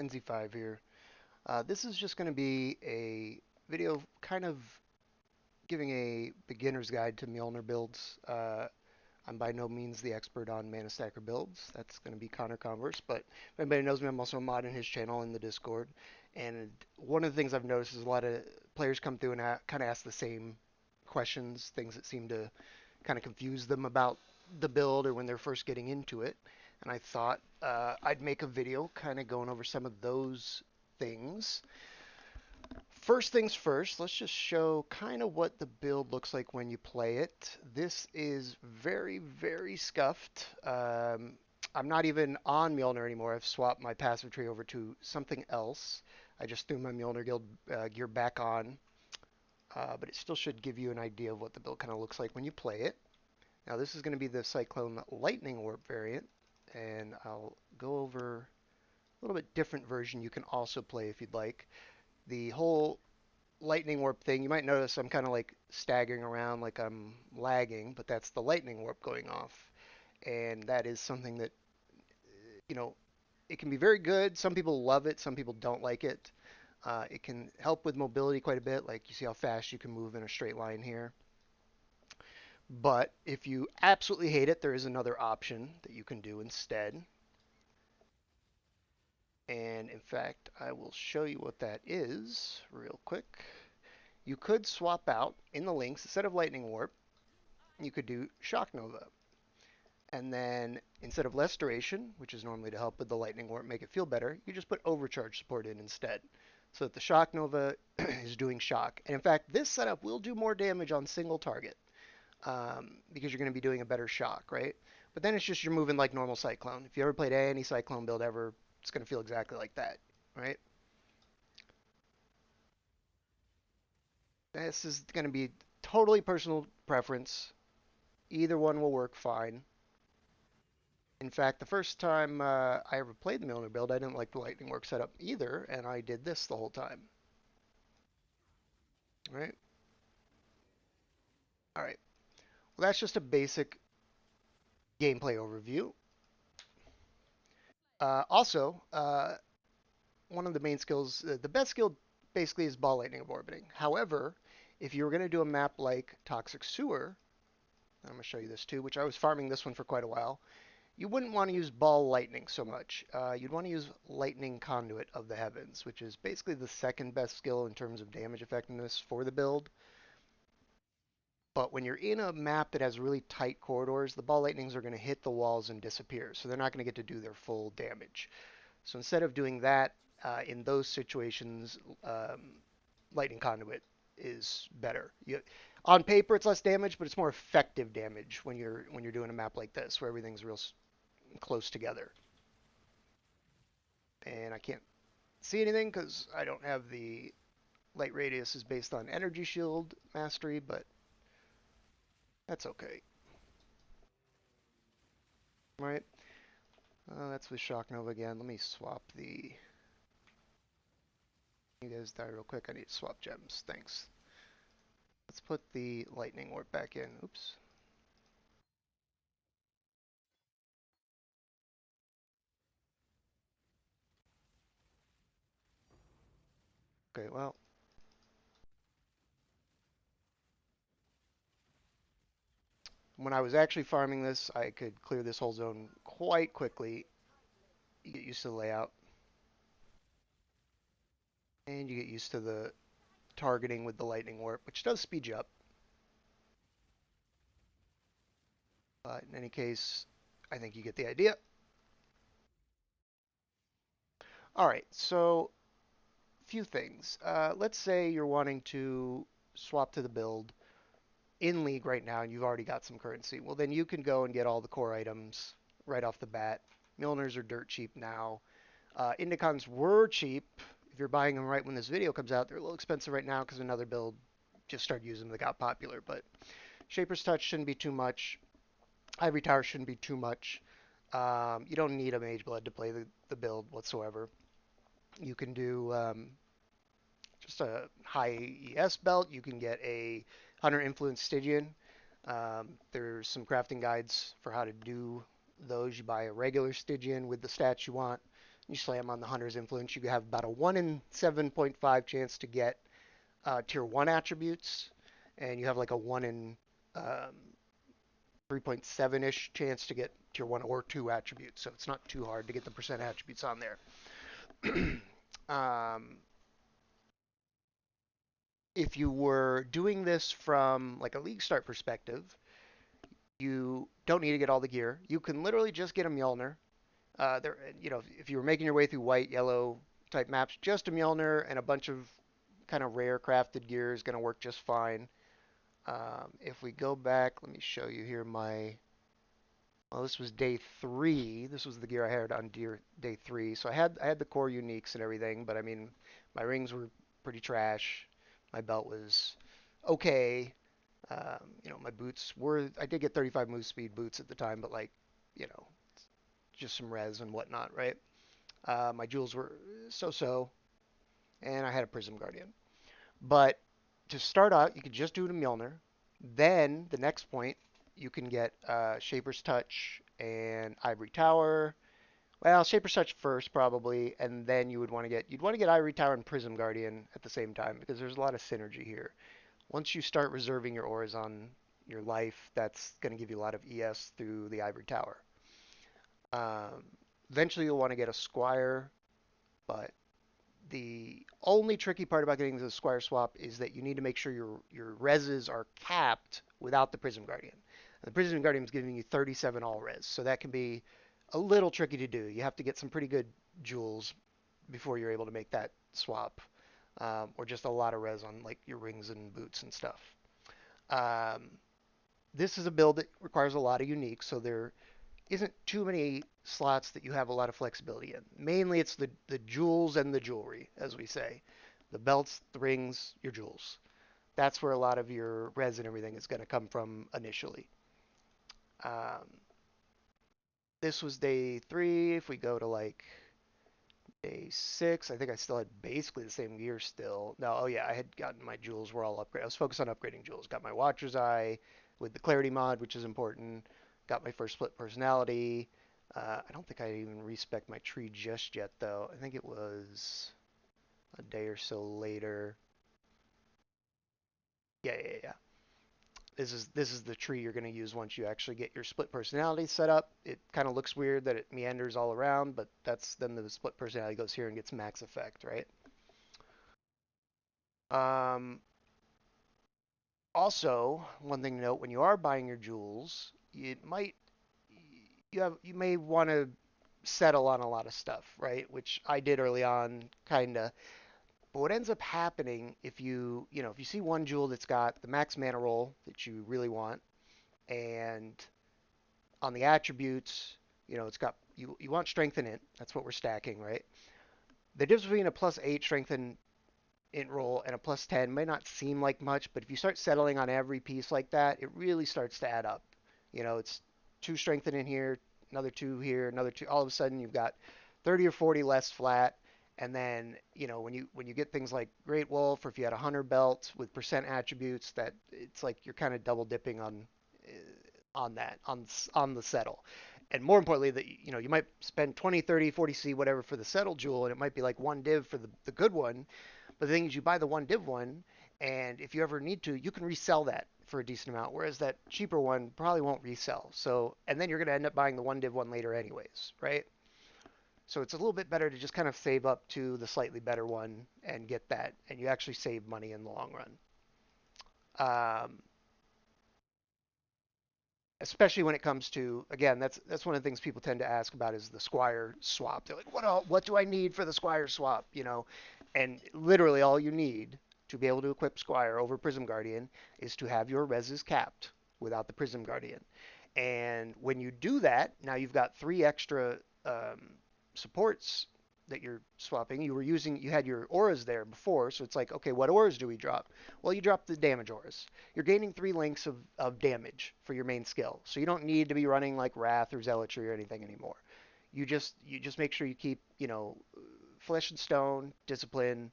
NZ5 here. This is just going to be a video kind of giving a beginner's guide to Mjolnir builds. I'm by no means the expert on manastacker builds. That's going to be Connor Converse, but if anybody knows me, I'm also a mod in his channel in the Discord. And one of the things I've noticed is a lot of players come through and kind of ask the same questions, things that seem to kind of confuse them about the build or when they're first getting into it. And I thought I'd make a video kind of going over some of those things. First things first, let's just show kind of what the build looks like when you play it. This is very, very scuffed. I'm not even on Mjolnir anymore. I've swapped my passive tree over to something else. I just threw my Mjolnir Guild gear back on, but it still should give you an idea of what the build kind of looks like when you play it. Now this is going to be the Cyclone Lightning Warp variant, and I'll go over a little bit different version you can also play if you'd like. The whole lightning warp thing, you might notice I'm kind of like staggering around like I'm lagging, but that's the lightning warp going off. And that is something that, you know, it can be very good. Some people love it, some people don't like it. It can help with mobility quite a bit, like you see how fast you can move in a straight line here. But if you absolutely hate it, there is another option that you can do instead. And in fact, I will show you what that is real quick. You could swap out in the links, instead of Lightning Warp, you could do Shock Nova. And then instead of less duration, which is normally to help with the Lightning Warp, make it feel better, you just put overcharge support in instead. So that the Shock Nova is doing shock. And in fact, this setup will do more damage on single target because you're going to be doing a better shock, right? But then it's just you're moving like normal Cyclone. If you ever played any Cyclone build ever, it's going to feel exactly like that, right? This is going to be totally personal preference. Either one will work fine. In fact, the first time I ever played the Mjolnir build, I didn't like the lightning work setup either, and I did this the whole time. Right? All right. Well, that's just a basic gameplay overview. Also, one of the main skills, the best skill basically is ball lightning orbiting. However, if you were going to do a map like Toxic Sewer, I'm going to show you this too, which I was farming this one for quite a while. You wouldn't want to use ball lightning so much. You'd want to use lightning conduit of the heavens, which is basically the second best skill in terms of damage effectiveness for the build. But when you're in a map that has really tight corridors, the ball lightnings are going to hit the walls and disappear, so they're not going to get to do their full damage. So instead of doing that in those situations, lightning conduit is better. On paper, it's less damage, but it's more effective damage when you're doing a map like this, where everything's real close together. And I can't see anything because I don't have the light radius is based on energy shield mastery, but that's okay. Right? That's with Shock Nova again. Let me swap the. You guys die real quick. I need to swap gems. Thanks. Let's put the lightning warp back in. Oops. Okay, well, when I was actually farming this, I could clear this whole zone quite quickly. You get used to the layout, and you get used to the targeting with the lightning warp, which does speed you up. But in any case, I think you get the idea. All right, so few things. Let's say you're wanting to swap to the build in League right now and you've already got some currency. Well, then you can go and get all the core items right off the bat. Mjolnirs are dirt cheap now. Indicons were cheap. If you're buying them right when this video comes out, they're a little expensive right now because another build just started using them that got popular. But Shaper's Touch shouldn't be too much. Ivory Tower shouldn't be too much. You don't need a Mage Blood to play the build whatsoever. You can do just a high ES belt. You can get a Hunter Influence Stygian. There's some crafting guides for how to do those. You buy a regular Stygian with the stats you want. You slam on the Hunter's Influence, you have about a 1 in 7.5 chance to get tier 1 attributes, and you have like a 1 in 3.7-ish chance to get tier 1 or 2 attributes. So it's not too hard to get the percent attributes on there. um, if you were doing this from like a league start perspective, you don't need to get all the gear. You can literally just get a Mjolnir. There, if you were making your way through white, yellow type maps, just a Mjolnir and a bunch of kind of rare crafted gear is going to work just fine. If we go back, let me show you here my. Well, this was day 3. This was the gear I had on day 3. So I had the core uniques and everything, but I mean, my rings were pretty trash. My belt was okay. My boots were. I did get 35 move speed boots at the time, but like, you know, just some res and whatnot, right? My jewels were so-so, and I had a Prism Guardian. But to start out, you could just do the Mjolnir. Then the next point, you can get Shaper's Touch and Ivory Tower. Well, Shaper's Touch first probably, and then you'd want to get Ivory Tower and Prism Guardian at the same time because there's a lot of synergy here. Once you start reserving your auras on your life, that's going to give you a lot of ES through the Ivory Tower. Um, Eventually, you'll want to get a Squire, but the only tricky part about getting the Squire swap is that you need to make sure your reses are capped without the Prism Guardian. And the Prism Guardian is giving you 37 all res, so that can be a little tricky to do. You have to get some pretty good jewels before you're able to make that swap, or just a lot of res on like your rings and boots and stuff. Um, this is a build that requires a lot of unique, so there isn't too many slots that you have a lot of flexibility in. Mainly it's the jewels and the jewelry, as we say. The belts, the rings, your jewels. That's where a lot of your res and everything is going to come from initially. Um, this was day 3. If we go to like day 6, I think I still had basically the same gear still. No, oh yeah, I had gotten my jewels were all upgraded. I was focused on upgrading jewels. Got my Watcher's Eye with the Clarity mod, which is important. Got my first split personality. I don't think I even respec my tree just yet, though. I think it was a day or so later. Yeah, yeah, yeah. This is the tree you're going to use once you actually get your split personality set up. It kind of looks weird that it meanders all around, but that's then the split personality goes here and gets max effect, right? Um, Also, one thing to note: when you are buying your jewels, you may want to settle on a lot of stuff, right? Which I did early on, kinda. But what ends up happening if you see one jewel that's got the max mana roll that you really want, and on the attributes, it's got you want strength in it. That's what we're stacking, right? The difference between a +8 strength and int roll and a +10 may not seem like much, but if you start settling on every piece like that, it really starts to add up. It's 2 strengthen in here, another 2 here, another 2. All of a sudden, you've got 30 or 40 less flat. And then, when you get things like Great Wolf, or if you had a Hunter belt with percent attributes, that it's like you're kind of double dipping on that on the settle. And more importantly, that you might spend 20, 30, 40 C whatever for the settle jewel, and it might be like 1 div for the good one, but the thing is, you buy the 1 div one, and if you ever need to, you can resell that for a decent amount. Whereas that cheaper one probably won't resell. So, and then you're going to end up buying the 1 div one later, anyways, right? So it's a little bit better to just kind of save up to the slightly better one and get that, and you actually save money in the long run. Um, Especially when it comes to, again, that's one of the things people tend to ask about is the Squire swap. They're like, what do I need for the Squire swap? And literally all you need to be able to equip Squire over Prism Guardian is to have your reses capped without the Prism Guardian. And when you do that, now you've got 3 extra supports that you're swapping. You had your auras there before, so it's like, okay, what auras do we drop? Well, you drop the damage auras. You're gaining 3 links of damage for your main skill, so you don't need to be running like Wrath or Zealotry or anything anymore. You just make sure you keep, Flesh and Stone, Discipline.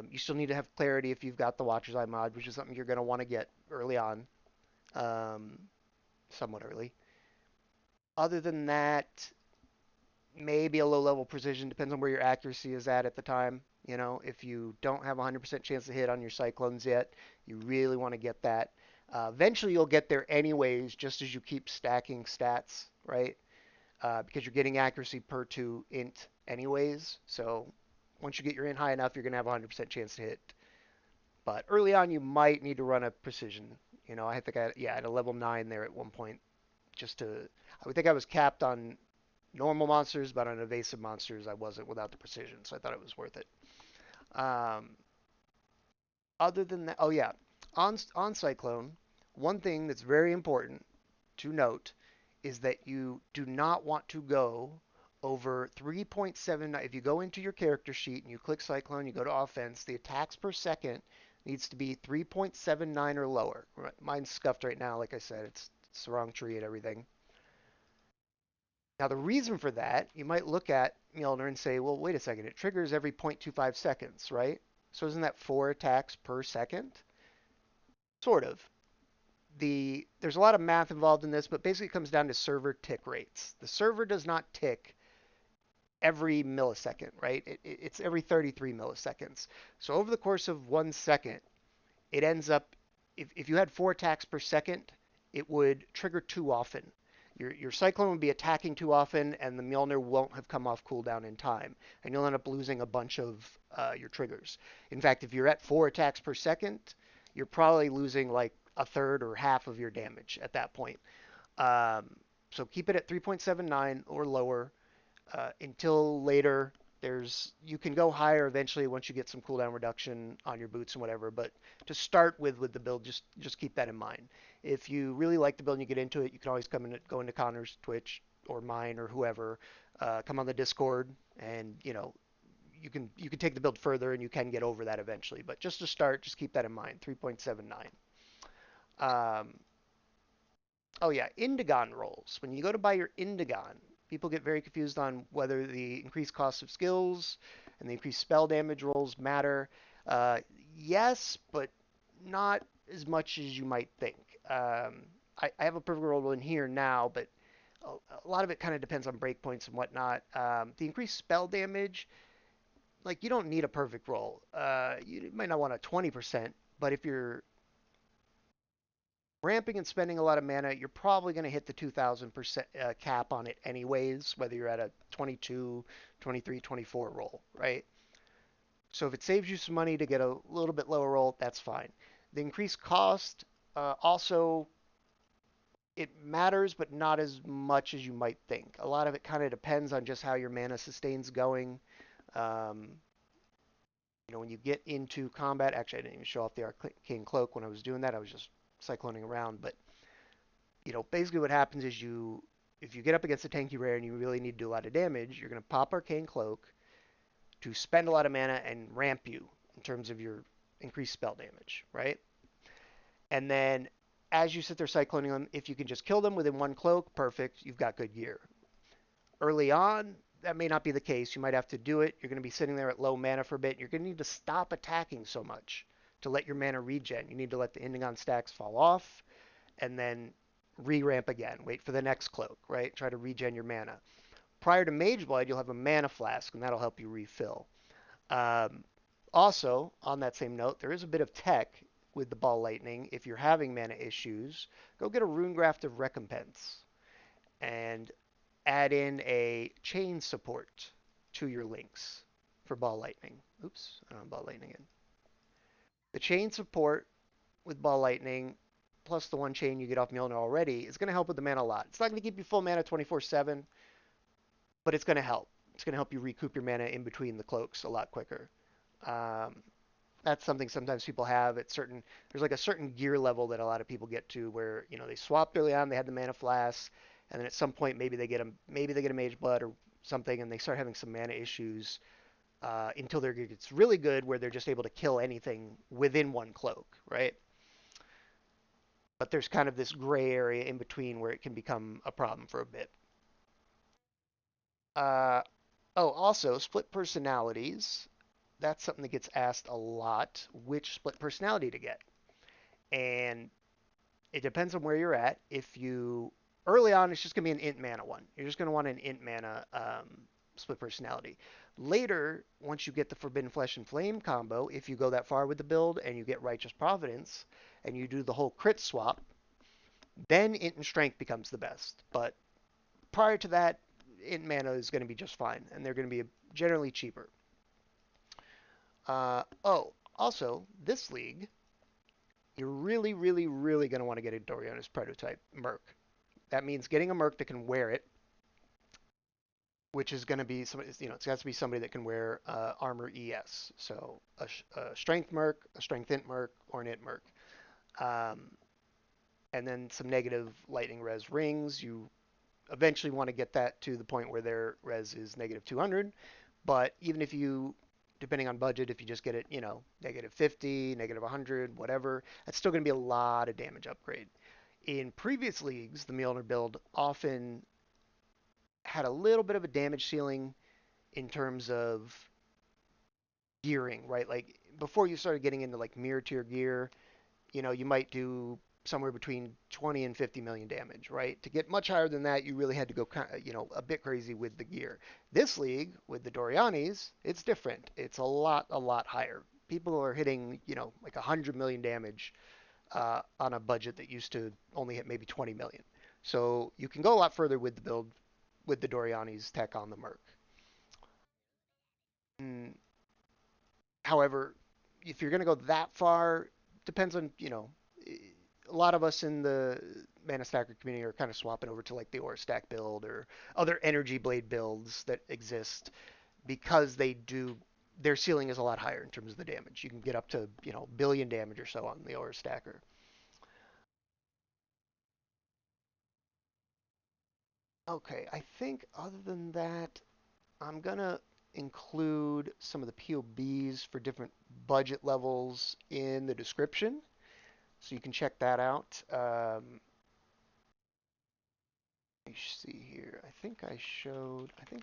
You still need to have Clarity if you've got the Watcher's Eye mod, which is something you're going to want to get early on, um, somewhat early. Other than that, maybe a low level precision, depends on where your accuracy is at the time. You know, if you don't have a 100% chance to hit on your cyclones yet, you really want to get that. Eventually, you'll get there anyways, just as you keep stacking stats, right? Because you're getting accuracy per 2 int anyways. So once you get your int high enough, you're going to have a 100% chance to hit. But early on, you might need to run a precision. You know, I think I had a level 9 there at one point just to, I would think I was capped on normal monsters, but on evasive monsters, I wasn't without the precision, so I thought it was worth it. Um, Other than that, oh yeah, on Cyclone, one thing that's very important to note is that you do not want to go over 3.79. If you go into your character sheet and you click Cyclone, you go to offense, the attacks per second needs to be 3.79 or lower. Mine's scuffed right now, like I said, it's the wrong tree and everything. Now, the reason for that, you might look at Mjolnir and say, well, wait a second, it triggers every 0.25 seconds, right? So isn't that 4 attacks per second? Sort of. There's a lot of math involved in this, but basically it comes down to server tick rates. The server does not tick every millisecond, right? It's every 33 milliseconds. So over the course of 1 second, it ends up, if you had 4 attacks per second, it would trigger too often. Your Cyclone would be attacking too often, and the Mjolnir won't have come off cooldown in time, and you'll end up losing a bunch of your triggers. In fact, if you're at 4 attacks per second, you're probably losing like a third or half of your damage at that point. Um, so keep it at 3.79 or lower until later. You can go higher eventually once you get some cooldown reduction on your boots and whatever. But to start with the build, just keep that in mind. If you really like the build and you get into it, you can always go into Connor's Twitch or mine or whoever. Come on the Discord, and you can take the build further and you can get over that eventually. But just to start, just keep that in mind. 3.79. Um, Oh yeah, Indigon rolls. When you go to buy your Indigon, people get very confused on whether the increased cost of skills and the increased spell damage rolls matter. Uh, yes, but not as much as you might think. I have a perfect roll in here now, but a lot of it kind of depends on breakpoints and whatnot. The increased spell damage, like you don't need a perfect roll. You might not want a 20%, but if you're ramping and spending a lot of mana, you're probably going to hit the 2000% cap on it anyways, whether you're at a 22, 23, 24 roll, right? So if it saves you some money to get a little bit lower roll, that's fine. The increased cost also it matters, but not as much as you might think. A lot of it kind of depends on just how your mana sustain's going. Um, when you get into combat, actually, I didn't even show off the Arcane Cloak when I was doing that. I was just cycloning around, but basically what happens is if you get up against a tanky rare and you really need to do a lot of damage, you're going to pop Arcane Cloak to spend a lot of mana and ramp you in terms of your increased spell damage, right? And then as you sit there cycloning them, if you can just kill them within one cloak, perfect, you've got good gear. Early on, that may not be the case. You might have to do it. You're going to be sitting there at low mana for a bit. You're going to need to stop attacking so much to let your mana regen. You need to let the Indigon stacks fall off and then re-ramp again. Wait for the next cloak, right? Try to regen your mana. Prior to Mage Blood, you'll have a mana flask, and that'll help you refill. Um, Also, on that same note, there is a bit of tech with the Ball Lightning. If you're having mana issues, go get a Rune Graft of Recompense and add in a chain support to your links for Ball Lightning. Oops, Ball Lightning in. The chain support with Ball Lightning, plus the one chain you get off Mjolnir already, is going to help with the mana a lot. It's not going to keep you full mana 24/7, but it's going to help. It's going to help you recoup your mana in between the cloaks a lot quicker. Um, that's something sometimes people have at certain. There's like a certain gear level that a lot of people get to where they swapped early on, they had the mana flask, and then at some point maybe they get a Mage Blood or something, and they start having some mana issues until their gear gets really good, where they're just able to kill anything within one cloak, right? But there's kind of this gray area in between where it can become a problem for a bit. Uh, also, split personalities. That's something that gets asked a lot, which split personality to get. And it depends on where you're at. If you early on, it's just going to be an int mana one. You're just going to want an int mana split personality. Later, once you get the Forbidden Flesh and Flame combo, if you go that far with the build and you get Righteous Providence and you do the whole crit swap, then int and strength becomes the best. But prior to that, int mana is going to be just fine, and they're going to be generally cheaper. Oh, also, this league, you're really, really, really going to want to get a Doriana's prototype Merc. That means getting a Merc that can wear it, which is going to be somebody, it's got to be somebody that can wear armor ES. So a strength Merc, a strength int Merc, or an int Merc. Um, and then some negative lightning res rings. You eventually want to get that to the point where their res is negative 200. But even if you, depending on budget, if you just get it, negative 50, negative 100, whatever, that's still going to be a lot of damage upgrade. In previous leagues, the Mjolnir build often had a little bit of a damage ceiling in terms of gearing, right? Like before you started getting into like mirror tier gear, you might do somewhere between 20 and 50 million damage, right? To get much higher than that, you really had to go, a bit crazy with the gear. This league with the Dorianis, it's different. It's a lot higher. People are hitting, like 100 million damage on a budget that used to only hit maybe 20 million. So you can go a lot further with the build with the Doriani's tech on the Merc. Mm, However, if you're going to go that far, depends on, a lot of us in the manastacker community are kind of swapping over to like the aura stack build or other energy blade builds that exist because their ceiling is a lot higher in terms of the damage. You can get up to, billion damage or so on the aura stacker. Okay, I think other than that, I'm gonna include some of the POBs for different budget levels in the description, so you can check that out. Let me see here. I think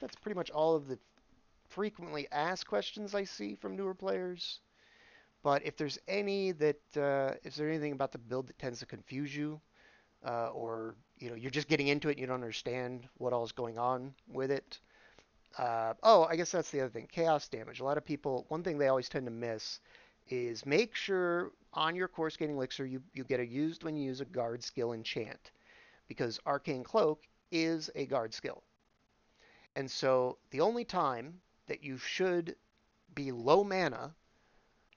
that's pretty much all of the frequently asked questions I see from newer players. But if there's is there anything about the build that tends to confuse you, or you're just getting into it and you don't understand what all is going on with it? I guess that's the other thing. Chaos damage. A lot of people, one thing they always tend to miss is make sure on your core scaling elixir you get a used when you use a guard skill enchant, because Arcane Cloak is a guard skill. And so the only time that you should be low mana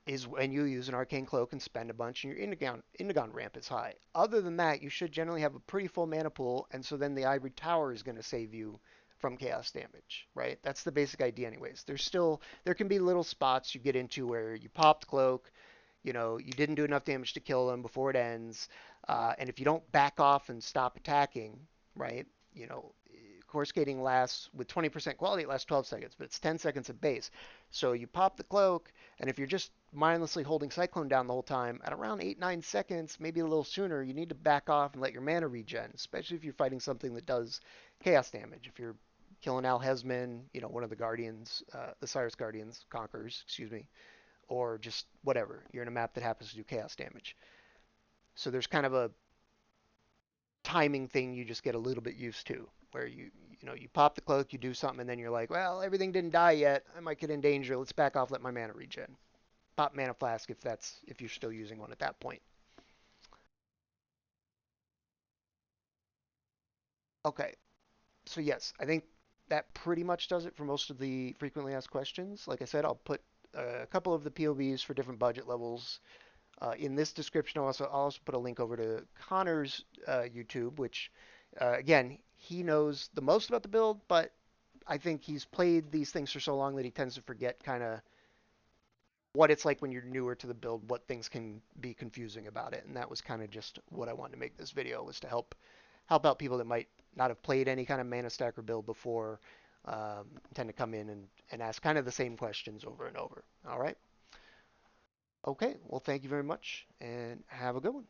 is when you use an Arcane Cloak and spend a bunch and your Indigon ramp is high. Other than that, you should generally have a pretty full mana pool, and so then the Ivory Tower is going to save you from chaos damage, right? That's the basic idea anyways. There can be little spots you get into where you pop the cloak, you didn't do enough damage to kill them before it ends, and if you don't back off and stop attacking, right? You know, Core skating lasts with 20% quality, it lasts 12 seconds, but it's 10 seconds at base. So you pop the cloak, and if you're just mindlessly holding Cyclone down the whole time, at around 8, 9 seconds, maybe a little sooner, you need to back off and let your mana regen, especially if you're fighting something that does chaos damage. If you're killing Alhesman, one of the Guardians, the Cyrus Guardians, Conquerors, excuse me, or just whatever. You're in a map that happens to do chaos damage. So there's kind of a timing thing you just get a little bit used to, where you pop the cloak, you do something, and then you're like, well, everything didn't die yet. I might get in danger. Let's back off, let my mana regen. Pop mana flask if you're still using one at that point. Okay, so yes, I think that pretty much does it for most of the frequently asked questions. Like I said, I'll put a couple of the POVs for different budget levels in this description. I'll also put a link over to Connor's YouTube, which, again, he knows the most about the build, but I think he's played these things for so long that he tends to forget kind of what it's like when you're newer to the build, what things can be confusing about it. And that was kind of just what I wanted to make this video, was to help out people that might not have played any kind of mana stacker build before, tend to come in and ask kind of the same questions over and over. All right. Okay. Well, thank you very much and have a good one.